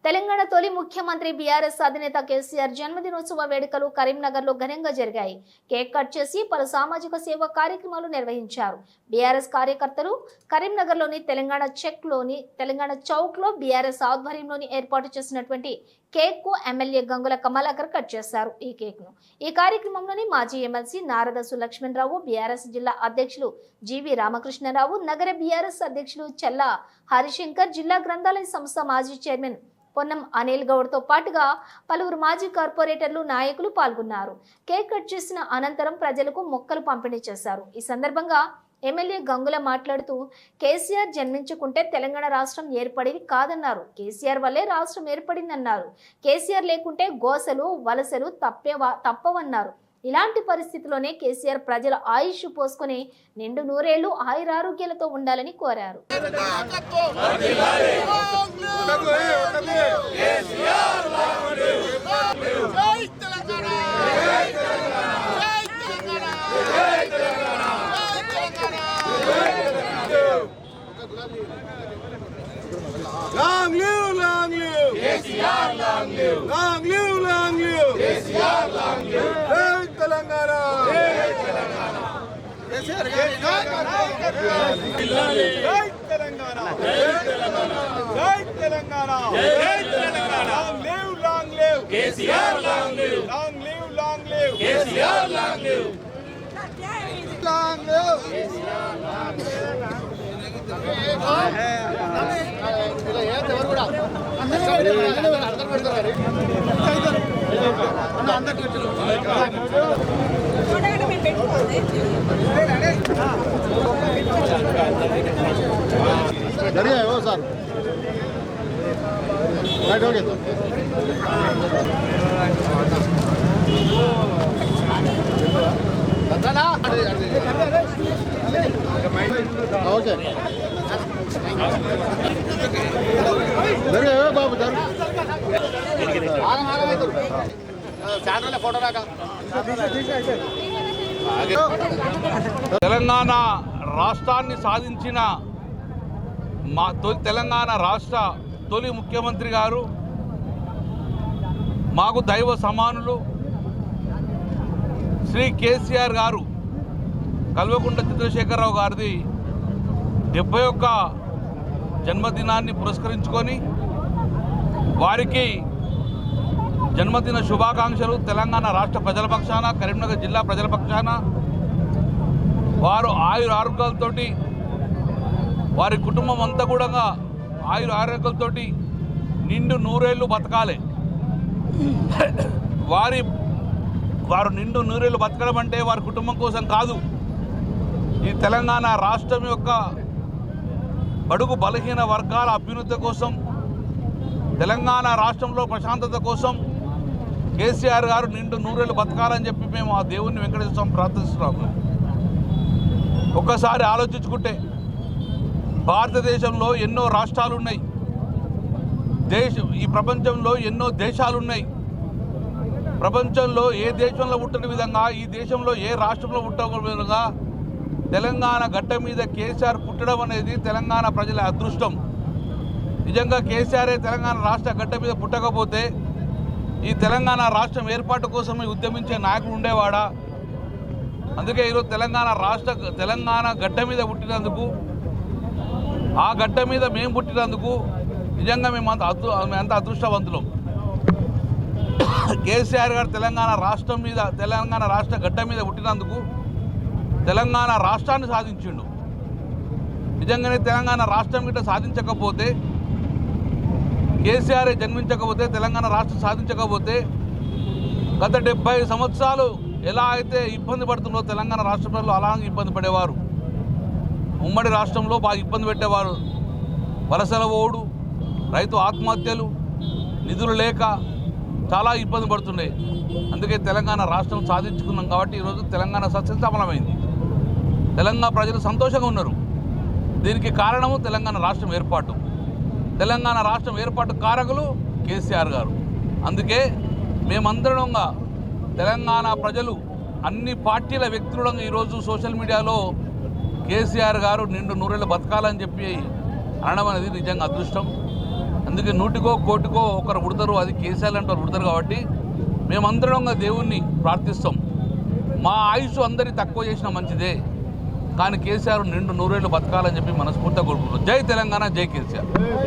తెలంగాణ తొలి ముఖ్యమంత్రి బీఆర్ఎస్ అధినేత కేసీఆర్ జన్మదినోత్సవ వేడుకలు కరీంనగర్లో ఘనంగా జరిగాయి. కేక్ కట్ చేసి పలు సామాజిక సేవా కార్యక్రమాలు నిర్వహించారు. బీఆర్ఎస్ కార్యకర్తలు కరీంనగర్లోని తెలంగాణ చౌక్లో బీఆర్ఎస్ ఆధ్వర్యంలోని ఏర్పాటు చేసినటువంటి కేక్ కు ఎమ్మెల్యే గంగుల కమలాకర్ కట్ చేశారు. ఈ కార్యక్రమంలోని మాజీ ఎమ్మెల్సీ నారద సులక్ష్మణ్ రావు, బీఆర్ఎస్ జిల్లా అధ్యక్షులు జీవి రామకృష్ణరావు, నగర బీఆర్ఎస్ అధ్యక్షులు చెల్లా హరిశంకర్, జిల్లా గ్రంథాలయ సంస్థ మాజీ చైర్మన్ పొన్నం అనిల్ గౌడ్ తో పాటుగా పలువురు మాజీ కార్పొరేటర్లు, నాయకులు పాల్గొన్నారు. కేక్ కట్ చేసిన అనంతరం ప్రజలకు మొక్కలు పంపిణీ చేశారు. ఈ సందర్భంగా ఎమ్మెల్యే గంగుల మాట్లాడుతూ కేసీఆర్ జన్మించుకుంటే తెలంగాణ రాష్ట్రం ఏర్పడేది కాదన్నారు. కేసీఆర్ వల్లే రాష్ట్రం ఏర్పడిందన్నారు. కేసీఆర్ లేకుంటే గోసలు వలసలు తప్పవన్నారు. ఇలాంటి పరిస్థితిలోనే కేసీఆర్ ప్రజల ఆయుష్ పోసుకుని నిండు నూరేళ్లు ఆయురారోగ్యాలతో ఉండాలని కోరారు. Long live, long live. KCR, long live. Long live, long live. KCR, long live. Jai Telangana. Jai Telangana. KCR, jai Telangana. Jai Telangana. Jai Telangana. Jai Telangana. Jai Telangana. Long live, long live. KCR, long live. Long live, long live. KCR, long live. Long live. KCR, long live. बढ़िया है वो sir right हो गया okay బాబు తెలంగాణ రాష్ట్రాన్ని సాధించిన తెలంగాణ రాష్ట్ర తొలి ముఖ్యమంత్రి గారు మాకు దైవ సమానులు శ్రీ కేసీఆర్ గారు కల్వకుంట్ల చంద్రశేఖరరావు గారిది 71 జన్మదినాన్ని పురస్కరించుకొని వారికి జన్మదిన శుభాకాంక్షలు తెలంగాణ రాష్ట్ర ప్రజల పక్షాన, కరీంనగర్ జిల్లా ప్రజల పక్షాన. వారు ఆరోగ్యాలతోటి, వారి కుటుంబం అంతా కూడా ఆరోగ్యాలతోటి నిండు నూరేళ్లు బతకాలి. వారు నిండు నూరేళ్లు బతకడం అంటే వారి కుటుంబం కోసం కాదు, ఈ తెలంగాణ రాష్ట్రం యొక్క బడుగు బలహీన వర్గాల అభ్యున్నతి కోసం, తెలంగాణ రాష్ట్రంలో ప్రశాంతత కోసం కేసీఆర్ గారు నిండు నూరేళ్లు బతకాలని చెప్పి మేము ఆ దేవుణ్ణి వెంకటేశ్వర స్వామి ప్రార్థిస్తున్నాము. ఒక్కసారి ఆలోచించుకుంటే భారతదేశంలో ఎన్నో రాష్ట్రాలు ఉన్నాయి, ఈ ప్రపంచంలో ఎన్నో దేశాలు ఉన్నాయి. ప్రపంచంలో ఏ దేశంలో పుట్టిన విధంగా, ఈ దేశంలో ఏ రాష్ట్రంలో పుట్టిన విధంగా తెలంగాణ గడ్డ మీద కేసీఆర్ పుట్టడం అనేది తెలంగాణ ప్రజల అదృష్టం. నిజంగా కేసీఆర్ తెలంగాణ రాష్ట్ర గడ్డ మీద పుట్టకపోతే ఈ తెలంగాణ రాష్ట్రం ఏర్పాటు కోసం ఉద్యమించే నాయకుడు ఉండేవాడా? అందుకే ఈరోజు తెలంగాణ గడ్డ మీద పుట్టినందుకు, ఆ గడ్డ మీద మేము పుట్టినందుకు నిజంగా మేము అంత అదృష్టవంతులం. కేసీఆర్ గారు తెలంగాణ రాష్ట్ర గడ్డ మీద పుట్టినందుకు తెలంగాణ రాష్ట్రాన్ని సాధించిండు. నిజంగానే తెలంగాణ రాష్ట్రం గిట్ట సాధించకపోతే, కేసీఆర్ జన్మించకపోతే, తెలంగాణ రాష్ట్రం సాధించకపోతే గత 70 సంవత్సరాలు ఎలా అయితే ఇబ్బంది పడుతుందో తెలంగాణ రాష్ట్ర ప్రజలు అలాగే ఇబ్బంది పడేవారు. ఉమ్మడి రాష్ట్రంలో బాగా ఇబ్బంది పెట్టేవారు. వలసల ఓడు, రైతు ఆత్మహత్యలు, నిధులు లేక చాలా ఇబ్బంది పడుతున్నాయి. అందుకే తెలంగాణ రాష్ట్రం సాధించుకున్నాం కాబట్టి ఈరోజు తెలంగాణ సస్యశ్యామలమైంది. తెలంగాణ ప్రజలు సంతోషంగా ఉన్నారు. దీనికి కారణము తెలంగాణ రాష్ట్రం ఏర్పాటు. తెలంగాణ రాష్ట్రం ఏర్పాటు కారకులు కేసీఆర్ గారు. అందుకే మేమందరంగా తెలంగాణ ప్రజలు అన్ని పార్టీల వ్యక్తులంగా ఈరోజు సోషల్ మీడియాలో కేసీఆర్ గారు నిండు నూరేళ్ళు బతకాలని చెప్పి అనడం అనేది నిజంగా అదృష్టం. అందుకే నూటికో కోటికో ఒకరు పుడతారు, అది కేసీఆర్ అంటే పుడతారు. కాబట్టి మేమందరం దేవుణ్ణి ప్రార్థిస్తాం. మా ఆయుష్ అందరి తక్కువ చేసినా మంచిదే, కానీ కేసీఆర్ నిండు 100 ఏళ్ళు బతకాలని చెప్పి మనస్ఫూర్తిగా కోరుకుంటున్నాం. జై తెలంగాణ, జై కేసీఆర్.